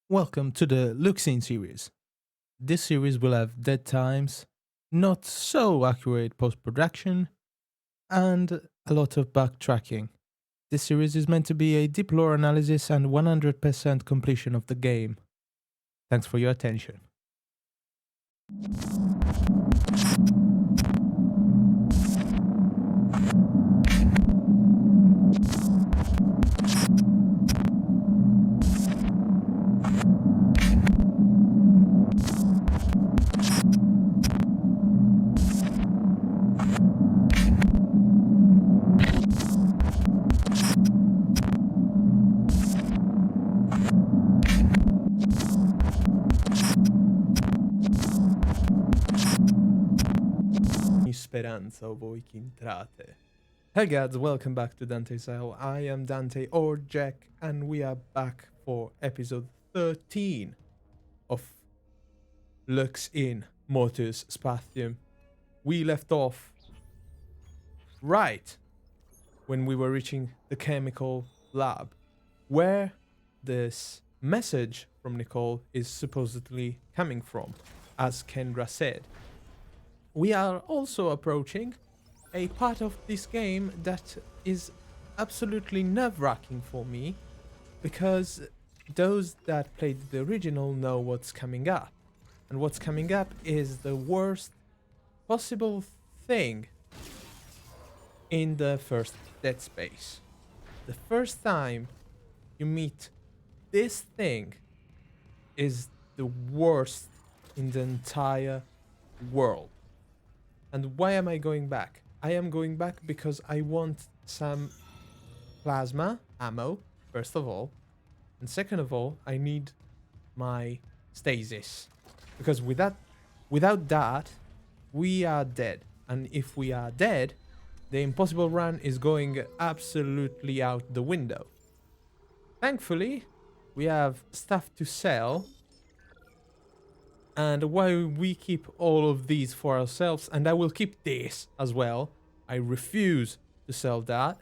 Welcome to the Luxine series. This series will have dead times, not so accurate post production, and a lot of backtracking. This series is meant to be a deep lore analysis and 100% completion of the game. Thanks for your attention. Speranza voi che entrate. Hey guys, welcome back to Dante's Cell. I am Dante or Jack, and we are back for episode 13 of Lux in Mortis Spatium. We left off right when we were reaching the chemical lab, where this message from Nicole is supposedly coming from, as Kendra said. We are also approaching a part of this game that is absolutely nerve-wracking for me, because those that played the original know what's coming up. And what's coming up is the worst possible thing in the first Dead Space. The first time you meet this thing is the worst in the entire world. And why am I going back? I am going back because I want some plasma ammo, first of all. And second of all, I need my stasis. Because without that, we are dead. And if we are dead, the impossible run is going absolutely out the window. Thankfully, we have stuff to sell. And while we keep all of these for ourselves, and I will keep this as well, I refuse to sell that.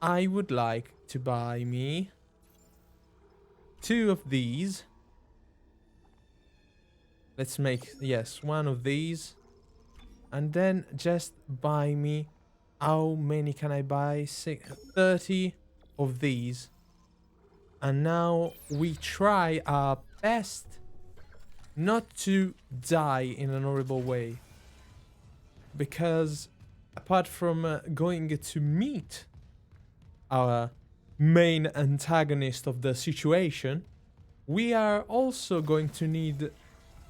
I would like to buy me 2 of these. Let's make, yes, 1 of these. And then just buy me, how many can I buy? 30 of these. And now we try our best not to die in an horrible way, because apart from going to meet our main antagonist of the situation, we are also going to need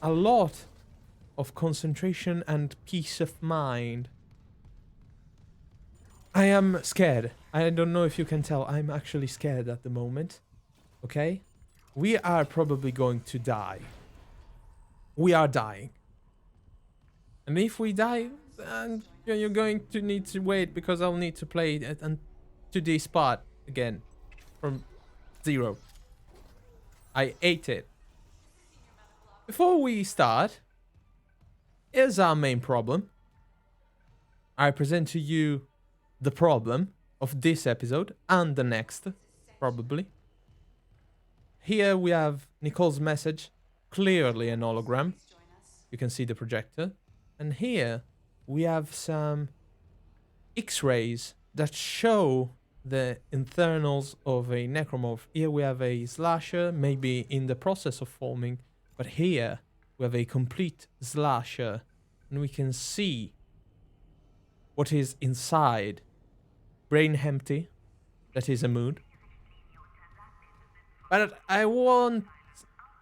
a lot of concentration and peace of mind. I am scared. I don't know if you can tell, I'm actually scared at the moment. Okay? We are probably going to die. We are dying. And if we die, then you're going to need to wait, because I'll need to play it and to this part again from 0. I ate it. Before we start, here's our main problem. I present to you the problem of this episode and the next, probably. Here we have Nicole's message, clearly an hologram. You can see the projector. And here we have some X-rays that show the internals of a necromorph. Here we have a slasher, maybe in the process of forming, but here we have a complete slasher, and we can see what is inside. Brain empty. That is a mood. But I won't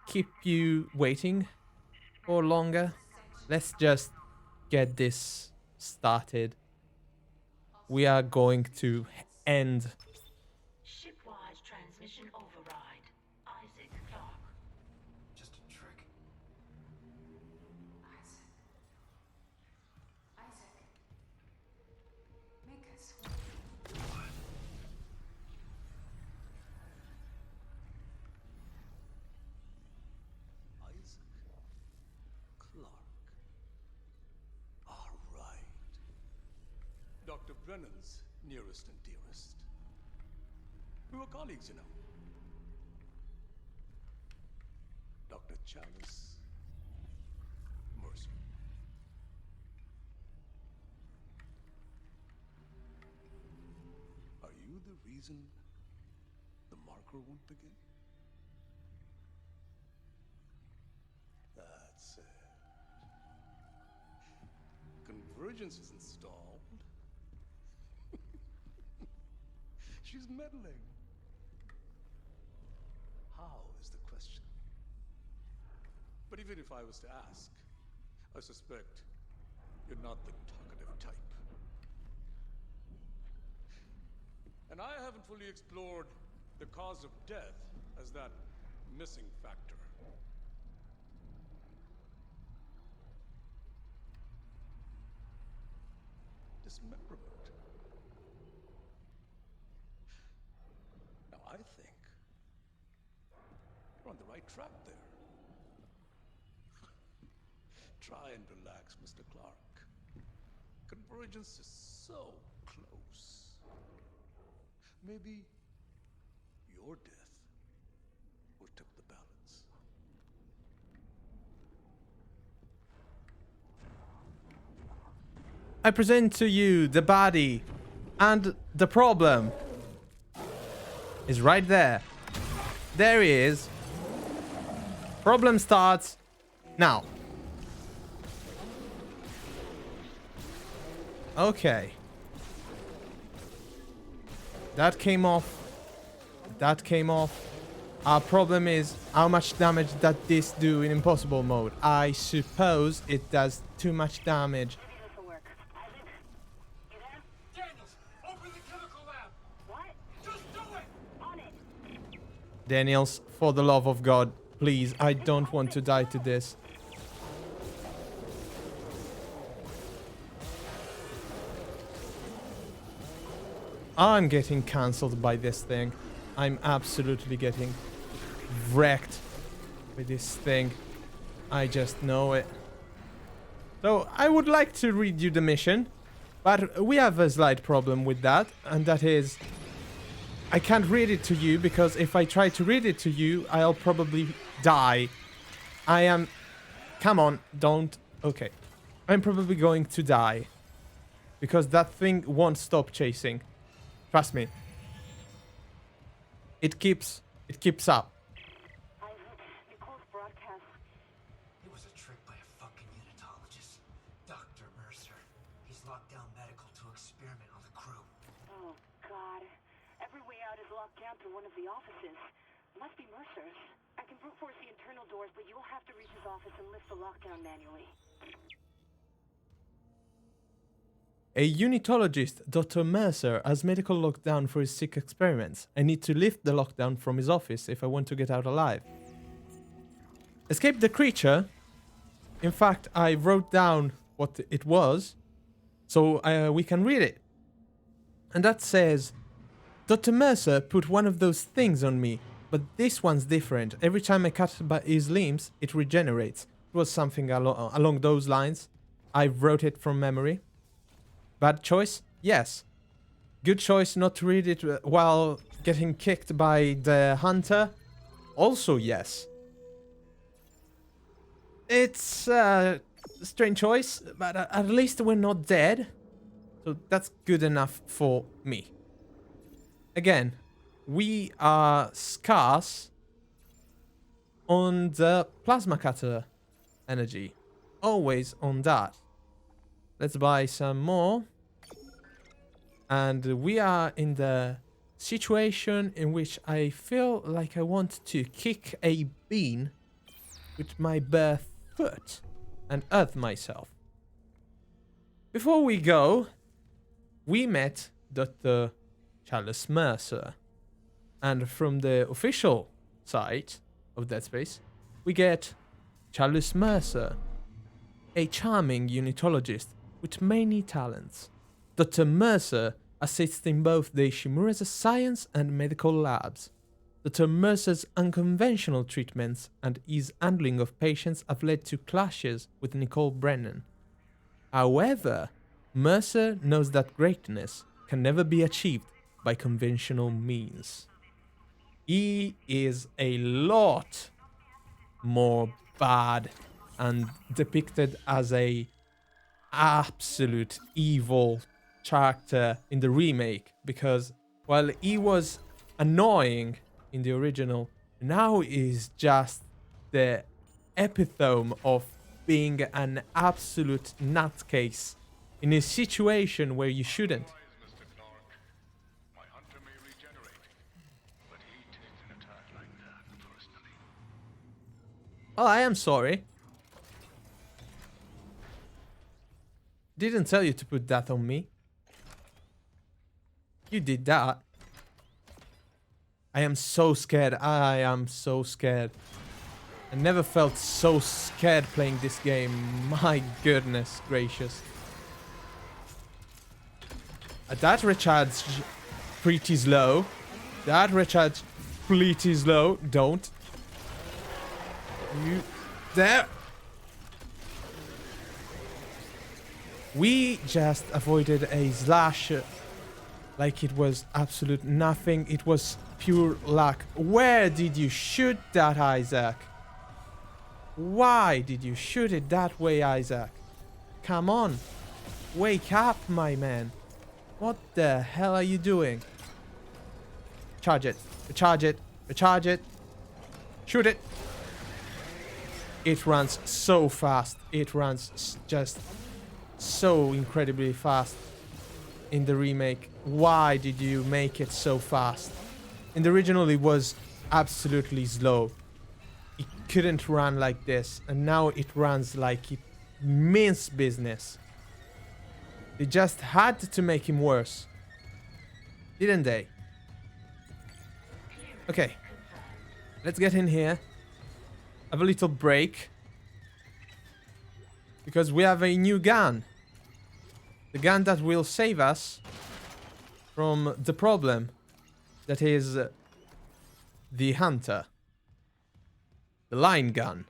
keep you waiting for longer. Let's just get this started. We are going to end. Shipwise transmission override. Isaac Clark. Just a trick. Isaac. Make us. Isaac Clark. All right. Dr. Brennan's nearest and dearest. We were colleagues, you know. chalice, Mercer. Are you the reason the marker won't begin? That's it. Convergence is installed. She's meddling. How is the question? But even if I was to ask, I suspect you're not the talkative type. And I haven't fully explored the cause of death as that missing factor. Dismemberment. Now I think you're on the right track there. Try and relax, Mr. Clark. Convergence is so close. Maybe your death will tip the balance. I present to you the body, and the problem is right there. There he is. Problem starts now. Okay. That came off. That came off. Our problem is how much damage does this do in impossible mode. I suppose it does too much damage. Daniels, open the chemical lab. What? Just do it. On it. Daniels, for the love of God, please, I don't want to die to this. I'm getting cancelled by this thing. I'm absolutely getting wrecked with this thing. I just know it. So I would like to read you the mission, but we have a slight problem with that, and that is I can't read it to you because if I try to read it to you, I'll probably die. I am... Come on, don't... Okay. I'm probably going to die because that thing won't stop chasing. Trust me. It keeps up. Nicole's broadcast. It was a trick by a fucking Unitologist. Dr. Mercer. He's locked down medical to experiment on the crew. Oh, God. Every way out is locked down through one of the offices. Must be Mercer's. I can brute force the internal doors, but you'll have to reach his office and lift the lockdown manually. A Unitologist, Dr. Mercer, has medical lockdown for his sick experiments. I need to lift the lockdown from his office if I want to get out alive. Escape the creature. In fact, I wrote down what it was, so we can read it. And that says, Dr. Mercer put one of those things on me, but this one's different. Every time I cut his limbs, it regenerates. It was something along those lines. I wrote it from memory. Bad choice? Yes. Good choice not to read it while getting kicked by the hunter? Also yes. It's a strange choice, but at least we're not dead. So that's good enough for me. Again, we are scarce on the plasma cutter energy. Always on that. Let's buy some more. And we are in the situation in which I feel like I want to kick a bean with my bare foot and earth myself. Before we go, we met Dr. Charles Mercer. And from the official site of Dead Space, we get Charles Mercer, a charming Unitologist with many talents. Dr. Mercer assists in both the Ishimura's science and medical labs. Dr. Mercer's unconventional treatments and his handling of patients have led to clashes with Nicole Brennan. However, Mercer knows that greatness can never be achieved by conventional means. He is a lot more bad and depicted as a absolute evil character in the remake, because while he was annoying in the original, now is just the epitome of being an absolute nutcase in a situation where you shouldn't. Surprise, Mr. Clark. My hunter may regenerate, but he takes an attack like that personally. Oh, I am sorry. Didn't tell you to put that on me. You did that. I am so scared. I am so scared. I never felt so scared playing this game. My goodness gracious. That recharge pretty slow. That recharge pretty slow. Don't. You there. We just avoided a slash like it was absolute nothing. It was pure luck. Where did you shoot that, Isaac? Why did you shoot it that way, Isaac? Come on. Wake up, my man. What the hell are you doing? Charge it. Recharge it. Recharge it. Shoot it. It runs so fast. It runs just so incredibly fast in the remake. Why did you make it so fast? In the original it was absolutely slow. It couldn't run like this, and now it runs like it means business. They just had to make him worse, didn't they? Okay, let's get in here, have a little break, because we have a new gun. The gun that will save us from the problem that is the hunter. The line gun.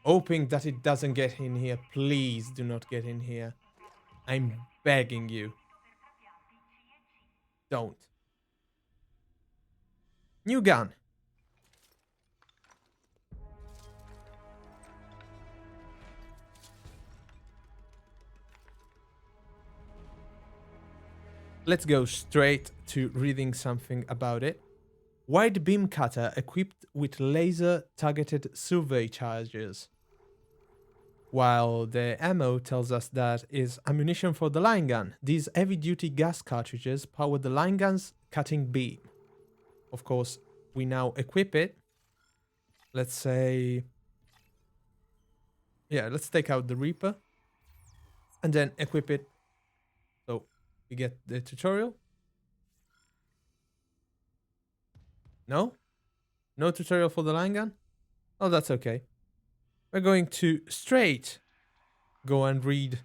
Hoping that it doesn't get in here. Please do not get in here. I'm begging you. Don't. New gun. Let's go straight to reading something about it. Wide beam cutter equipped with laser targeted survey charges. While the ammo tells us that is ammunition for the line gun, these heavy duty gas cartridges power the line gun's cutting beam. Of course, we now equip it. Let's say, yeah, let's take out the Reaper and then equip it. So we get the tutorial. No? No tutorial for the line gun? Oh, that's okay. We're going to straight go and read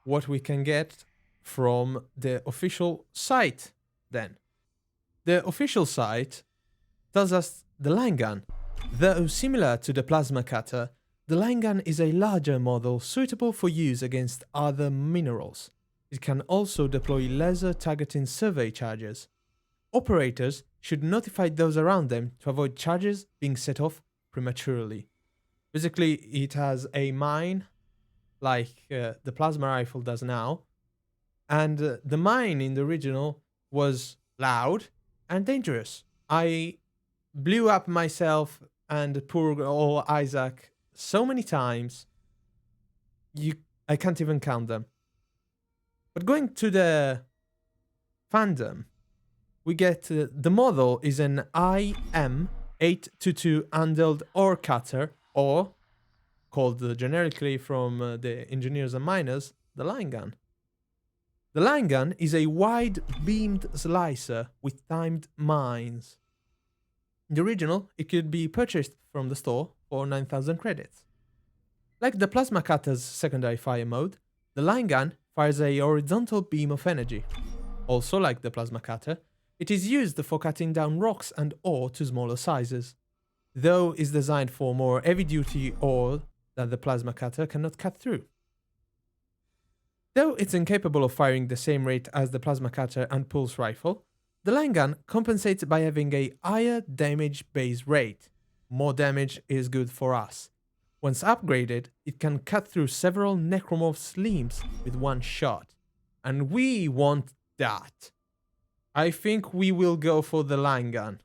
what we can get from the official site then. The official site tells us the line gun. Though similar to the plasma cutter, the line gun is a larger model suitable for use against other minerals. It can also deploy laser targeting survey charges. Operators should notify those around them to avoid charges being set off prematurely. Basically, it has a mine, like the plasma rifle does now, and the mine in the original was loud and dangerous. I blew up myself and poor old Isaac so many times, I can't even count them. But going to the fandom, we get the model is an IM-822 handled ore cutter, or called generically from the engineers and miners, the line gun. The line gun is a wide-beamed slicer with timed mines. In the original, it could be purchased from the store for 9,000 credits. Like the plasma cutter's secondary fire mode, the line gun fires a horizontal beam of energy. Also like the plasma cutter, it is used for cutting down rocks and ore to smaller sizes, though is designed for more heavy-duty ore that the plasma cutter cannot cut through. Though it's incapable of firing the same rate as the plasma cutter and pulse rifle, the line gun compensates by having a higher damage base rate, more damage is good for us. Once upgraded, it can cut through several Necromorph's limbs with one shot. And we want that. I think we will go for the line gun.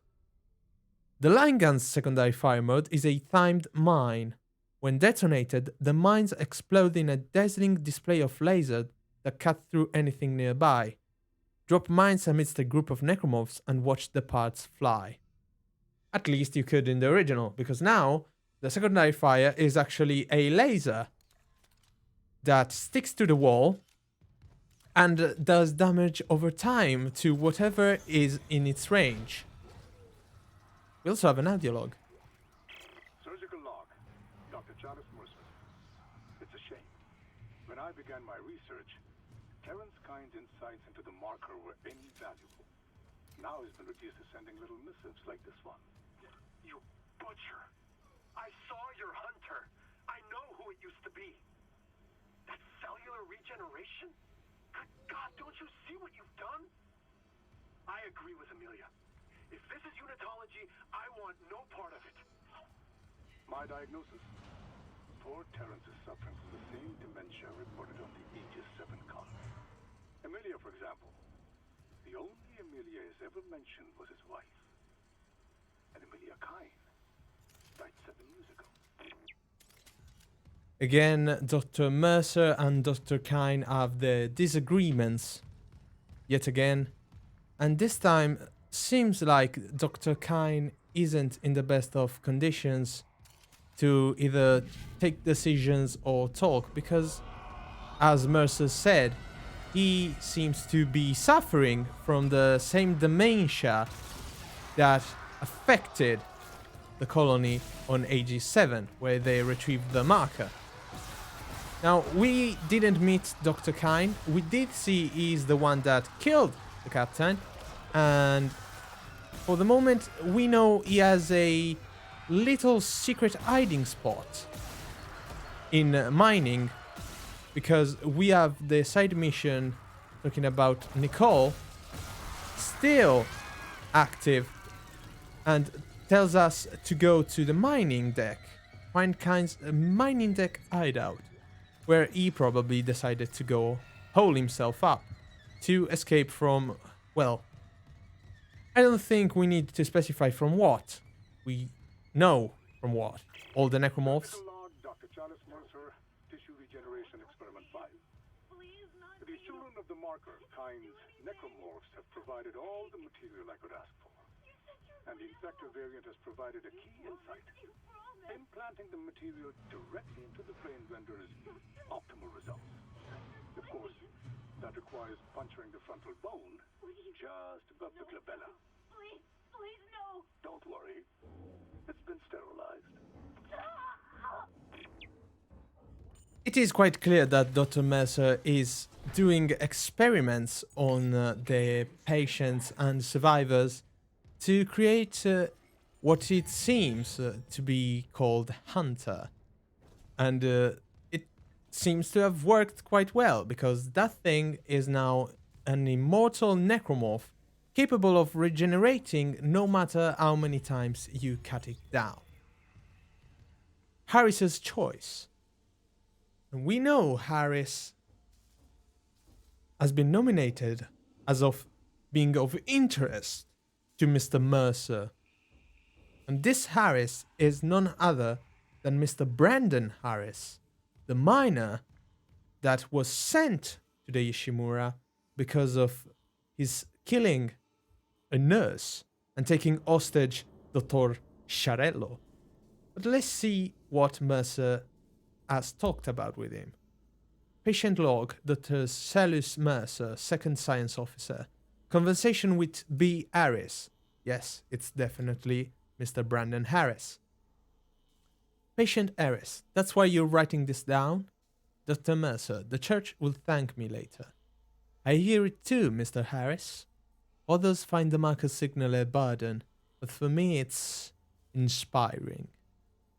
The line gun's secondary fire mode is a timed mine. When detonated, the mines explode in a dazzling display of lasers that cut through anything nearby. Drop mines amidst a group of Necromorphs and watch the parts fly. At least you could in the original, because now the secondary fire is actually a laser that sticks to the wall and does damage over time to whatever is in its range. We also have an audio log. Surgical log, Dr. Charles Mercer. It's a shame. When I began my research, Terrence Kine's insights into the marker were invaluable. Now he's been reduced to sending little missives like this one. You butcher. I saw your hunter. I know who it used to be. That cellular regeneration? Good God, don't you see what you've done? I agree with Amelia. If this is Unitology, I want no part of it. My diagnosis? Poor Terrence is suffering from the same dementia reported on the Aegis 7 con. Amelia, for example. The only Amelia has ever mentioned was his wife. And Amelia Kine died 7 years ago. Again, Dr. Mercer and Dr. Kine have their disagreements yet again, and this time seems like Dr. Kine isn't in the best of conditions to either take decisions or talk, because as Mercer said, he seems to be suffering from the same dementia that affected the colony on Aegis 7, where they retrieved the marker. Now, we didn't meet Dr. Kine. We did see he's the one that killed the captain, and for the moment, we know he has a little secret hiding spot in mining, because we have the side mission talking about Nicole still active and tells us to go to the mining deck, find Kine's mining deck hideout, where he probably decided to go hole himself up to escape from, well, I don't think we need to specify from what. We know from what. All the Necromorphs. Surgical log, Dr. Charles Mercer, tissue regeneration experiment 5. The children of the marker, Kine's Necromorphs, have provided all the material I could ask for. And the infector variant has provided a key insight. Implanting the material directly into the brain renders optimal results. Of course, that requires puncturing the frontal bone just above the glabella. Please, no. Don't worry. It's been sterilized. It is quite clear that Dr. Mercer is doing experiments on the patients and survivors to create what it seems to be called Hunter. And it seems to have worked quite well, because that thing is now an immortal necromorph capable of regenerating no matter how many times you cut it down. Harris's choice. And we know Harris has been nominated as of being of interest to Mr. Mercer. And this Harris is none other than Mr. Brandon Harris, the miner that was sent to the Ishimura because of his killing a nurse and taking hostage Dr. Sciarello. But let's see what Mercer has talked about with him. Patient log, Dr. Salus Mercer, second science officer. Conversation with B. Harris. Yes, it's definitely Mr. Brandon Harris. Patient Harris. That's why you're writing this down? Dr. Mercer, the church will thank me later. I hear it too, Mr. Harris. Others find the marker signal a burden, but for me it's inspiring.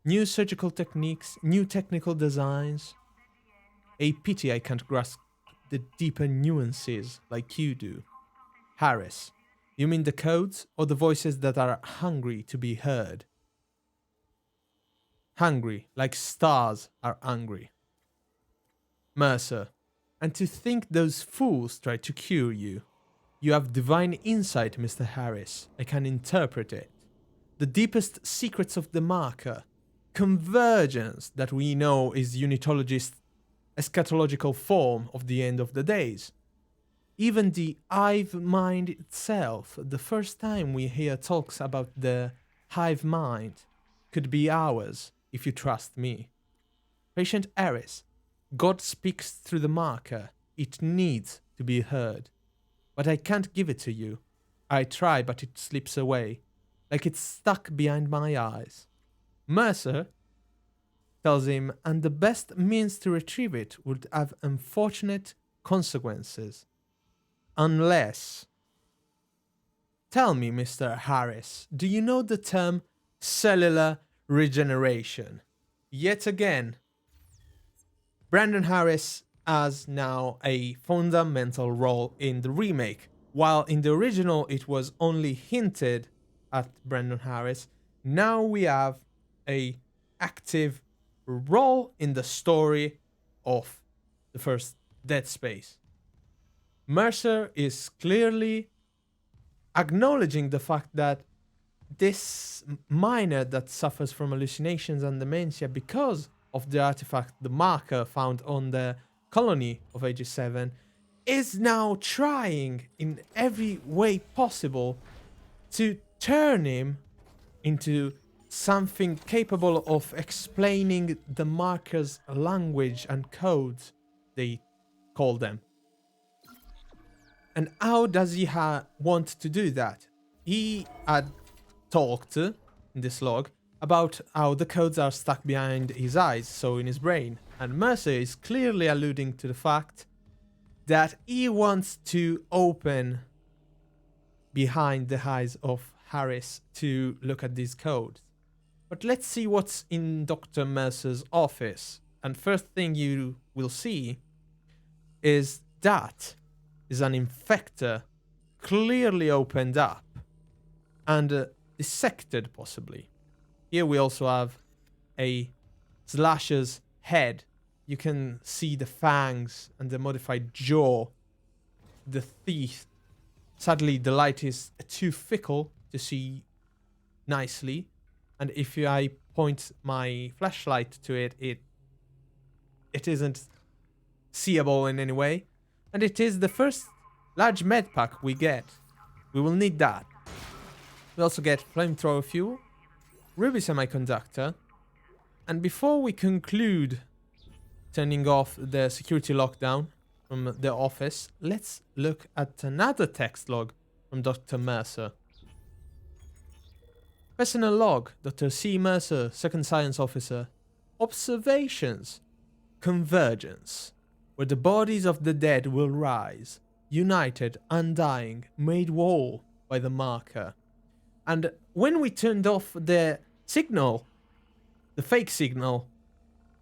New surgical techniques, new technical designs. A pity I can't grasp the deeper nuances like you do. Harris, you mean the codes or the voices that are hungry to be heard? hungry, like stars are angry. Mercer, and to think those fools tried to cure you. You have divine insight, Mr. Harris. I can interpret it. The deepest secrets of the marker. Convergence that we know is Unitologist's eschatological form of the end of the days. Even the hive mind itself, the first time we hear talks about the hive mind, could be ours, if you trust me. Patient Harris, God speaks through the marker. It needs to be heard. But I can't give it to you. I try, but it slips away, like it's stuck behind my eyes. Mercer tells him, and the best means to retrieve it would have unfortunate consequences. Unless... Tell me, Mr. Harris, do you know the term cellular regeneration? Yet again, Brandon Harris has now a fundamental role in the remake. While in the original it was only hinted at Brandon Harris, now we have a active role in the story of the first Dead Space. Mercer is clearly acknowledging the fact that this miner that suffers from hallucinations and dementia because of the artifact, the marker found on the colony of AG7, is now trying in every way possible to turn him into something capable of explaining the marker's language and codes, they call them. And how does he want to do that? He had talked in this log about how the codes are stuck behind his eyes, so in his brain. And Mercer is clearly alluding to the fact that he wants to open behind the eyes of Harris to look at these codes. But let's see what's in Dr. Mercer's office. And first thing you will see is that is an infector clearly opened up and dissected possibly. Here we also have a slasher's head. You can see the fangs and the modified jaw, the teeth. Sadly, the light is too fickle to see nicely. And if I point my flashlight to it, it isn't seeable in any way. And it is the first large med pack we get. We will need that. We also get flamethrower fuel, ruby semiconductor, and before we conclude turning off the security lockdown from the office, let's look at another text log from Dr. Mercer. Personal log, Dr. C. Mercer, Second Science Officer. Observations. Convergence, where the bodies of the dead will rise, united, undying, made whole by the marker. And when we turned off the signal, the fake signal,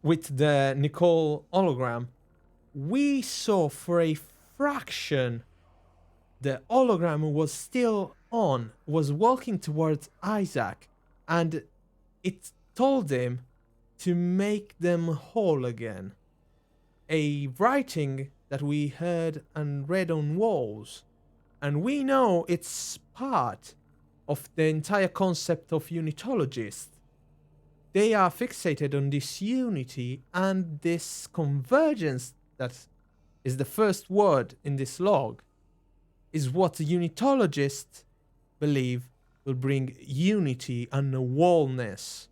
with the Nicole hologram, we saw for a fraction the hologram was still on, was walking towards Isaac, and it told him to make them whole again. A writing that we heard and read on walls, and we know it's part of the entire concept of Unitologist. They are fixated on this unity and this convergence that is the first word in this log, is what the Unitologists believe will bring unity and a wholeness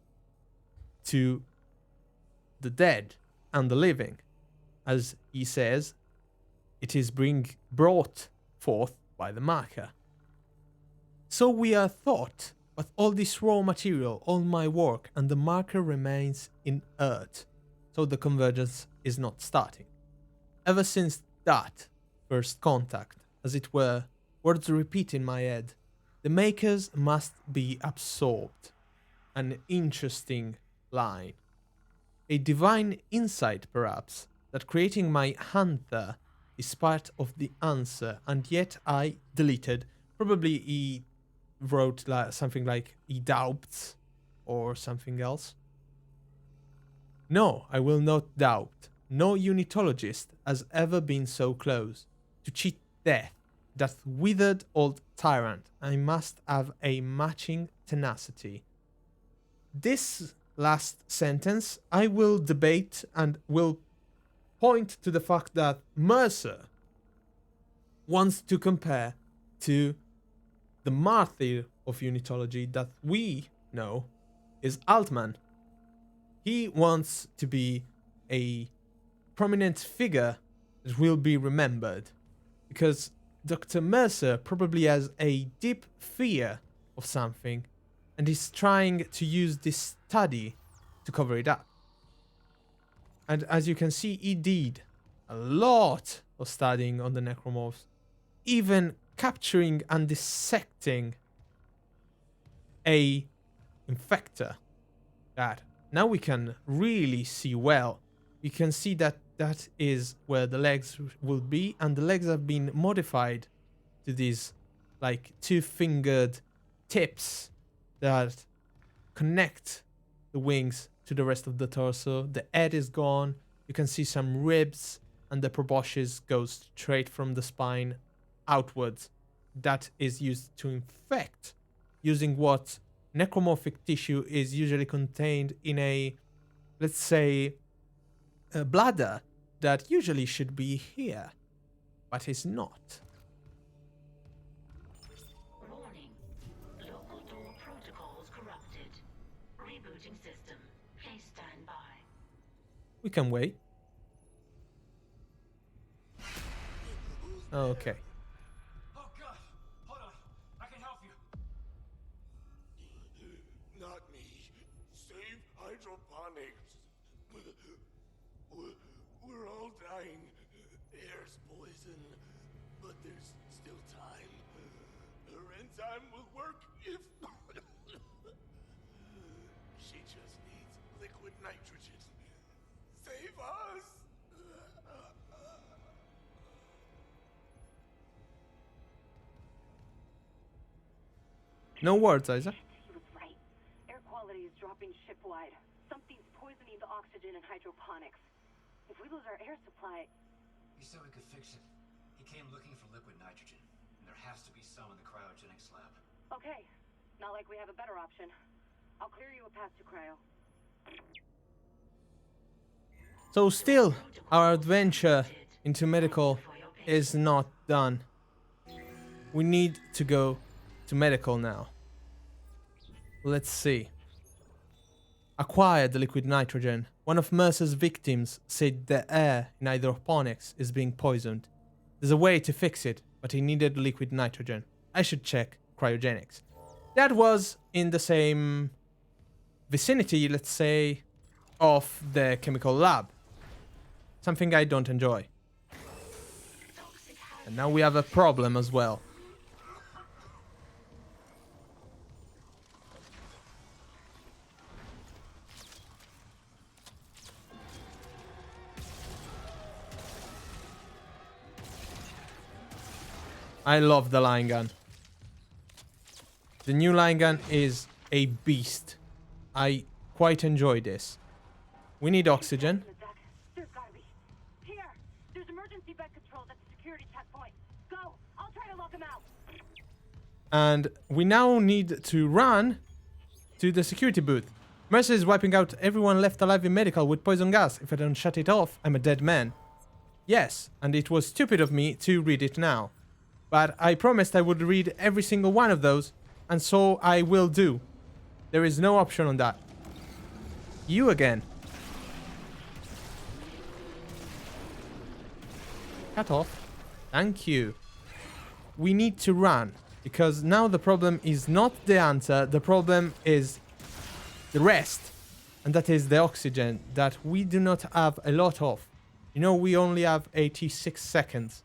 to the dead and the living. As he says, it is brought forth by the marker. So we are thought, but all this raw material, all my work, and the marker remains inert, so the convergence is not starting. Ever since that first contact, as it were, words repeat in my head, the makers must be absorbed. An interesting line. A divine insight, perhaps, that creating my hunter is part of the answer, and yet I deleted. Probably he wrote something like he doubts or something else. No, I will not doubt. No Unitologist has ever been so close to cheat death. That withered old tyrant. I must have a matching tenacity. This last sentence I will debate and will point to the fact that Mercer wants to compare to the martyr of Unitology that we know is Altman. He wants to be a prominent figure that will be remembered because Dr. Mercer probably has a deep fear of something and is trying to use this study to cover it up. And as you can see, he did a lot of studying on the Necromorphs, even capturing and dissecting a infector. That now we can really see well. We can see that that is where the legs will be, and the legs have been modified to these like two-fingered tips that connect the wings to the rest of the torso. The head is gone. You can see some ribs, and the proboscis goes straight from the spine outwards. That is used to infect, using what necromorphic tissue is usually contained in a, let's say, a bladder that usually should be here, but is not. Warning. Local door protocols corrupted. Rebooting system. Please stand by. We can wait. Okay. Oh God! Hold on, I can help you. Not me. Save hydroponics. We're all dying. Air's poison, but there's still time. Her enzyme will work if... She just needs liquid nitrogen. Save us! No words, Isaac. He was right. Air quality is dropping shipwide. Something's poisoning the oxygen in hydroponics. If we lose our air supply... He said we could fix it. He came looking for liquid nitrogen, and there has to be some in the cryogenics lab. Okay. Not like we have a better option. I'll clear you a path to cryo. So still, our adventure into medical is not done. We need to go to medical now. Let's see. Acquired the liquid nitrogen. One of Mercer's victims said the air in hydroponics is being poisoned. There's a way to fix it, but he needed liquid nitrogen. I should check cryogenics. That was in the same vicinity, let's say, of the chemical lab. Something I don't enjoy. And now we have a problem as well. I love the line gun. The new line gun is a beast. I quite enjoy this. We need oxygen. There's gotta be. Here! There's emergency bed controls at the security checkpoint. Go! I'll try to lock him out. And we now need to run to the security booth. Mercer is wiping out everyone left alive in medical with poison gas. If I don't shut it off, I'm a dead man. Yes, and it was stupid of me to read it now. But I promised I would read every single one of those, and so I will do. There is no option on that. You again. Cut off. Thank you. We need to run, because now the problem is not the answer, the problem is the rest. And that is the oxygen that we do not have a lot of. You know, we only have 86 seconds.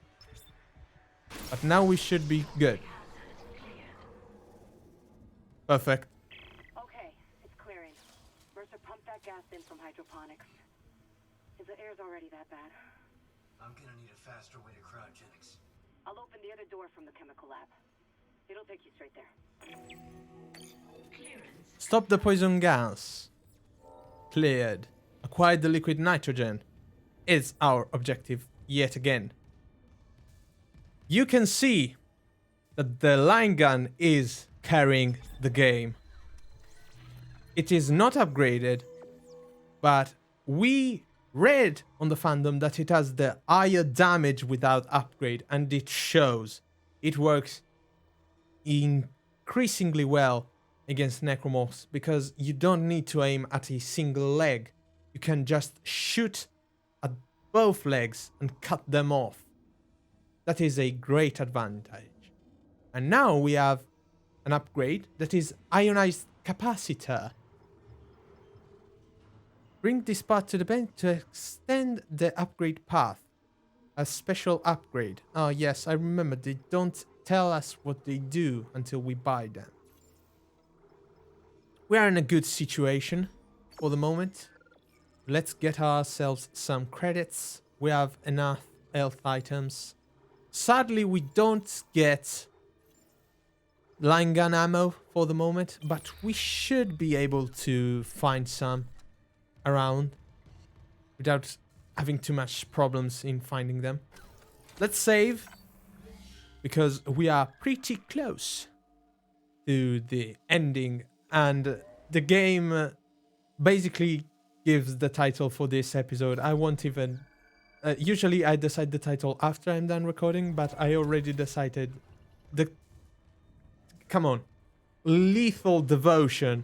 But now we should be good. Perfect. Okay, it's clearing. Mercer pumped that gas in from hydroponics. If the air's already that bad, I'm gonna need a faster way to cryogenics. I'll open the other door from the chemical lab. It'll take you straight there. Clearance. Stop the poison gas. Cleared. A acquire the liquid nitrogen is our objective yet again. You can see that the line gun is carrying the game. It is not upgraded, but we read on the fandom that it has the higher damage without upgrade, and it shows. It works increasingly well against Necromorphs because you don't need to aim at a single leg. You can just shoot at both legs and cut them off. That is a great advantage. And now we have an upgrade that is ionized capacitor. Bring this part to the bench to extend the upgrade path. A special upgrade. Oh yes, I remember. They don't tell us what they do until we buy them. We are in a good situation for the moment. Let's get ourselves some credits. We have enough health items. Sadly, we don't get line gun ammo for the moment, but we should be able to find some around without having too much problems in finding them. Let's save because we are pretty close to the ending, and the game basically gives the title for this episode. I won't even usually I decide the title after I'm done recording, but I already decided the come on, Lethal Devotion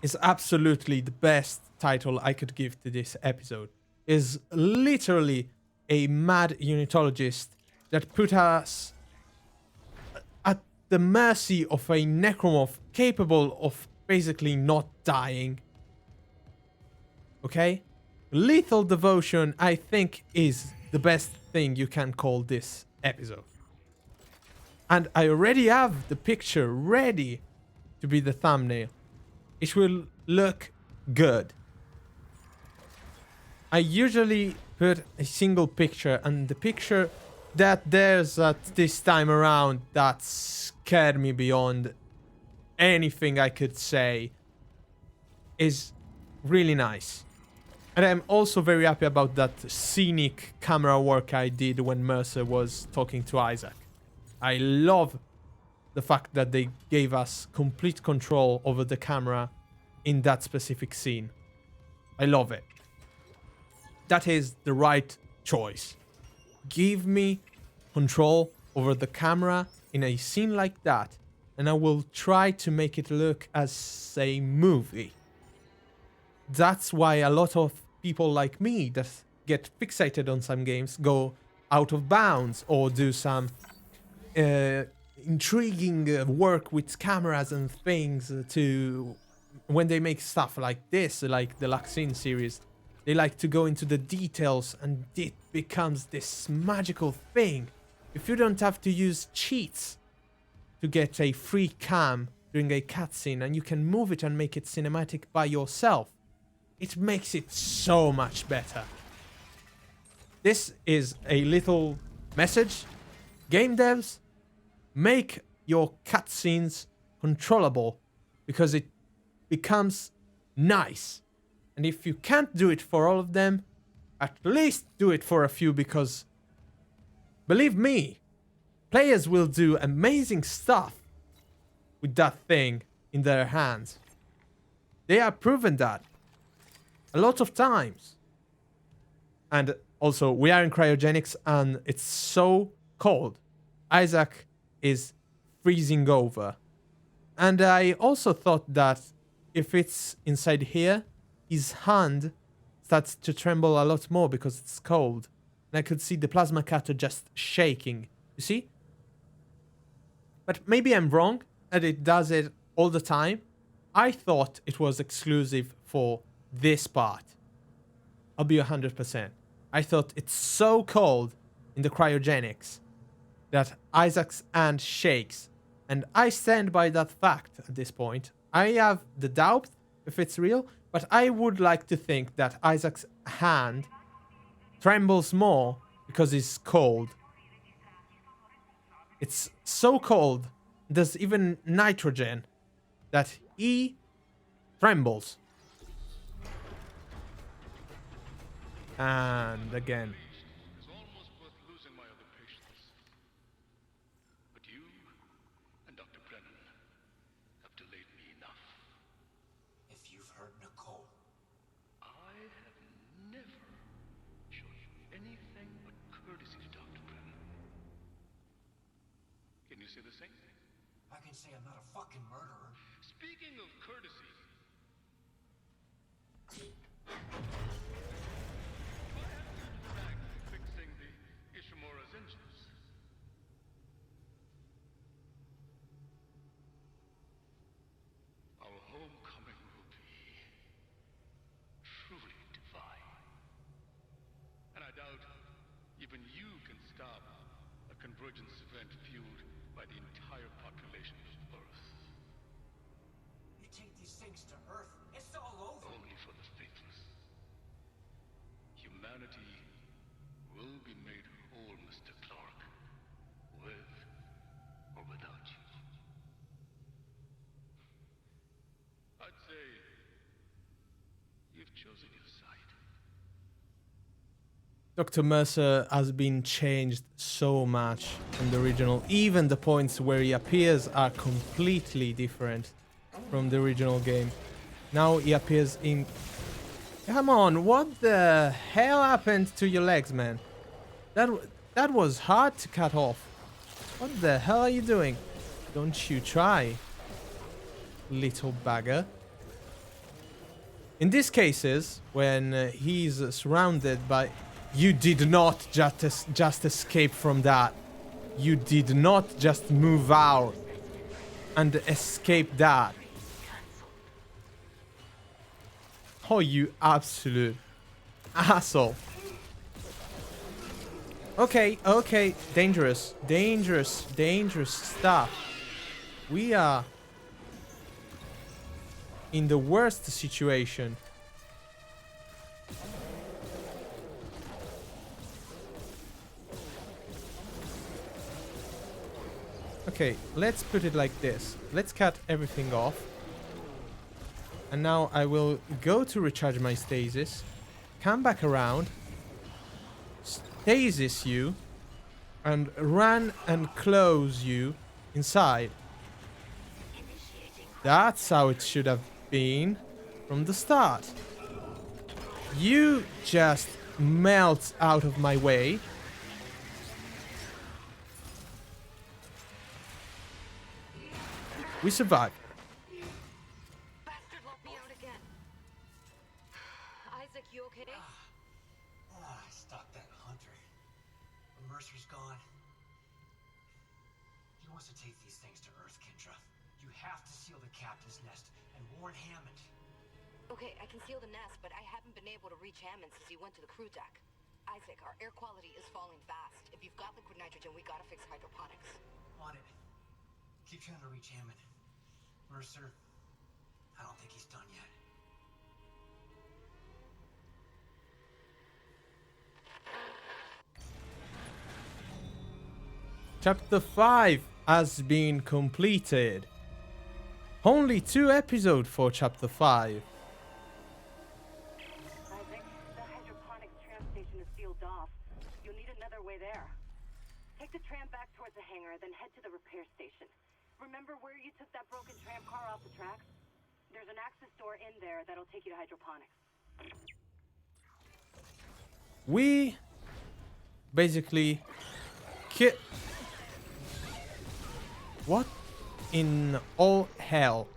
is absolutely the best title I could give to this episode. Is literally a mad Unitologist that put us at the mercy of a Necromorph capable of basically not dying. Okay? Lethal Devotion, I think, is the best thing you can call this episode. And I already have the picture ready to be the thumbnail. It will look good. I usually put a single picture, and the picture that there's at this time around that scared me beyond anything I could say is really nice. And I'm also very happy about that scenic camera work I did when Mercer was talking to Isaac. I love the fact that they gave us complete control over the camera in that specific scene. I love it. That is the right choice. Give me control over the camera in a scene like that, and I will try to make it look as a movie. That's why a lot of people like me that get fixated on some games go out of bounds or do some intriguing work with cameras and things to when they make stuff like this, like the Luxin series. They like to go into the details, and it becomes this magical thing. If you don't have to use cheats to get a free cam during a cutscene, and you can move it and make it cinematic by yourself, it makes it so much better. This is a little message. Game devs, make your cutscenes controllable because it becomes nice. And if you can't do it for all of them, at least do it for a few, because believe me, players will do amazing stuff with that thing in their hands. They have proven that a lot of times. And also, we are in cryogenics and it's so cold. Isaac is freezing over. And I also thought that if it's inside here, his hand starts to tremble a lot more because it's cold. And I could see the plasma cutter just shaking. You see? But maybe I'm wrong and it does it all the time. I thought it was exclusive for this part. I'll be 100%. I thought it's so cold in the cryogenics that Isaac's hand shakes. And I stand by that fact at this point. I have the doubt if it's real, but I would like to think that Isaac's hand trembles more because it's cold. It's so cold, there's even nitrogen, that he trembles. And again. It's almost worth losing my other patients. But you and Dr. Brennan have delayed me enough. If you've heard Nicole, I have never shown you anything but courtesy to Dr. Brennan. Can you say the same? I can say I'm not a fucking murderer. Speaking of courtesy, fixing the Ishimura's engines. Our homecoming will be truly divine. And I doubt even you can stop a convergence event fueled by the entire population of Earth. You take these things to Earth, it's all over. Only for the faithless. Humanity will be made whole, Mr. Clark, with or without you. I'd say you've chosen your side. Dr. Mercer has been changed so much from the original. Even the points where he appears are completely different from the original game. Now he appears in... Come on, what the hell happened to your legs, man? That was hard to cut off. What the hell are you doing? Don't you try, little bagger. In these cases, when he's surrounded by... You did not just escape from that. You did not just move out and escape that. Oh, you absolute asshole. Okay, okay. Dangerous, dangerous, dangerous stuff. We are in the worst situation. Okay, let's put it like this. Let's cut everything off. And now I will go to recharge my stasis, come back around, stasis you, and run and close you inside. That's how it should have been from the start. You just melt out of my way. We survived. Bastard let me out again. Isaac, you okay? I stopped that hunter. But Mercer's gone. He wants to take these things to Earth, Kendra. You have to seal the captain's nest and warn Hammond. Okay, I can seal the nest, but I haven't been able to reach Hammond since he went to the crew deck. Isaac, our air quality is falling fast. If you've got liquid nitrogen, we gotta fix hydroponics. On it. Keep trying to reach Hammond. Mercer, I don't think he's done yet. Chapter 5 has been completed. Only 2 episodes for Chapter 5. Isaac, the hydroponics tram station is sealed off. You'll need another way there. Take the tram back towards the hangar, then head to the repair station. Remember where you took that broken tram car off the tracks? There's an access door in there that'll take you to hydroponics. We basically what in all hell?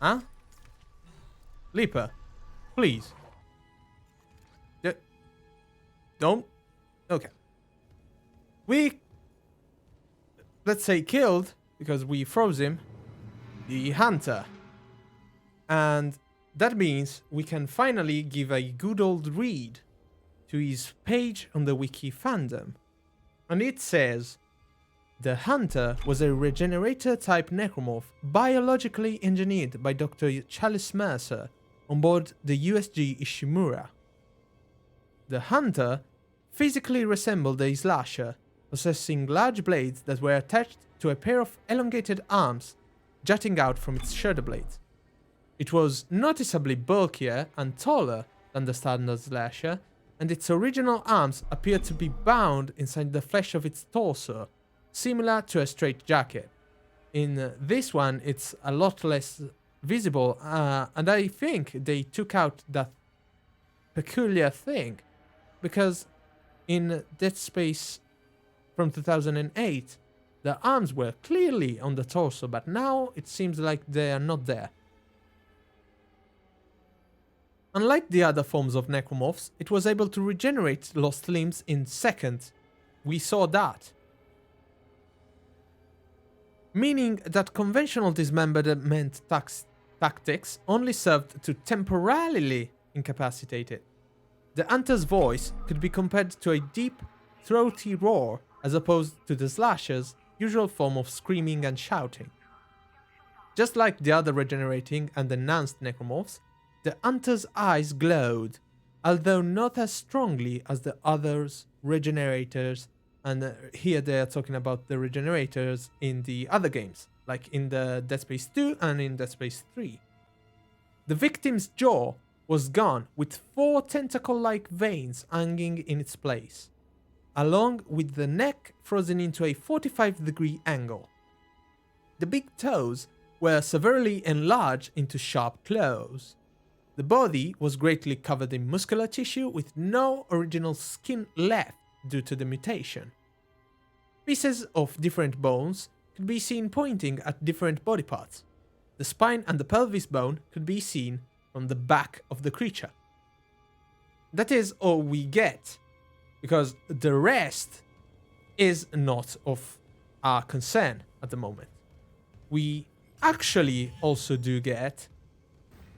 Huh? Leaper, please. Don't. Okay. We, let's say, killed, because we froze him, the hunter. And that means we can finally give a good old read to his page on the wiki fandom. And it says, the hunter was a regenerator-type necromorph biologically engineered by Dr. Chalice Mercer on board the USG Ishimura. The hunter physically resembled a slasher, possessing large blades that were attached to a pair of elongated arms jutting out from its shoulder blades. It was noticeably bulkier and taller than the standard slasher, and its original arms appear to be bound inside the flesh of its torso, similar to a straitjacket. In this one, it's a lot less visible, and I think they took out that peculiar thing, because in Dead Space from 2008, the arms were clearly on the torso, but now it seems like they are not there. Unlike the other forms of necromorphs, it was able to regenerate lost limbs in seconds. We saw that. Meaning that conventional dismemberment tactics only served to temporarily incapacitate it. The hunter's voice could be compared to a deep, throaty roar, as opposed to the slasher's usual form of screaming and shouting. Just like the other regenerating and enhanced necromorphs, the hunter's eyes glowed, although not as strongly as the others' regenerators, and here they are talking about the regenerators in the other games, like in the Dead Space 2 and in Dead Space 3. The victim's jaw was gone, with 4 tentacle-like veins hanging in its place, along with the neck frozen into a 45-degree angle. The big toes were severely enlarged into sharp claws. The body was greatly covered in muscular tissue with no original skin left due to the mutation. Pieces of different bones could be seen pointing at different body parts. The spine and the pelvis bone could be seen from the back of the creature. That is all we get, because the rest is not of our concern at the moment. We actually also do get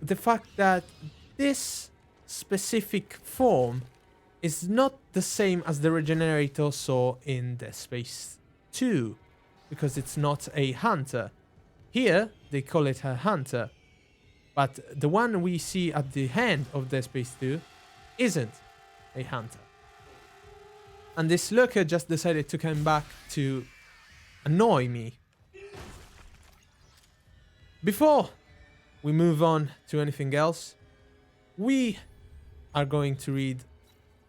the fact that this specific form is not the same as the regenerator saw in Dead Space 2, because it's not a hunter. Here, they call it a hunter, but the one we see at the end of Dead Space 2 isn't a hunter. And this lurker just decided to come back to annoy me. Before we move on to anything else, we are going to read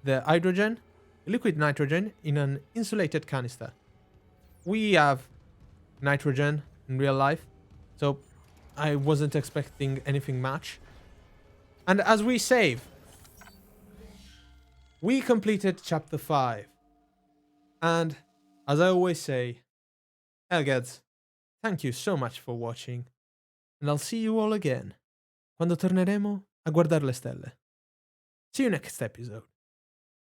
the hydrogen, liquid nitrogen, in an insulated canister. We have nitrogen in real life, so I wasn't expecting anything much. And as we save, we completed chapter 5. And as I always say, Elgads, thank you so much for watching. And I'll see you all again quando torneremo a guardare le stelle. See you next episode.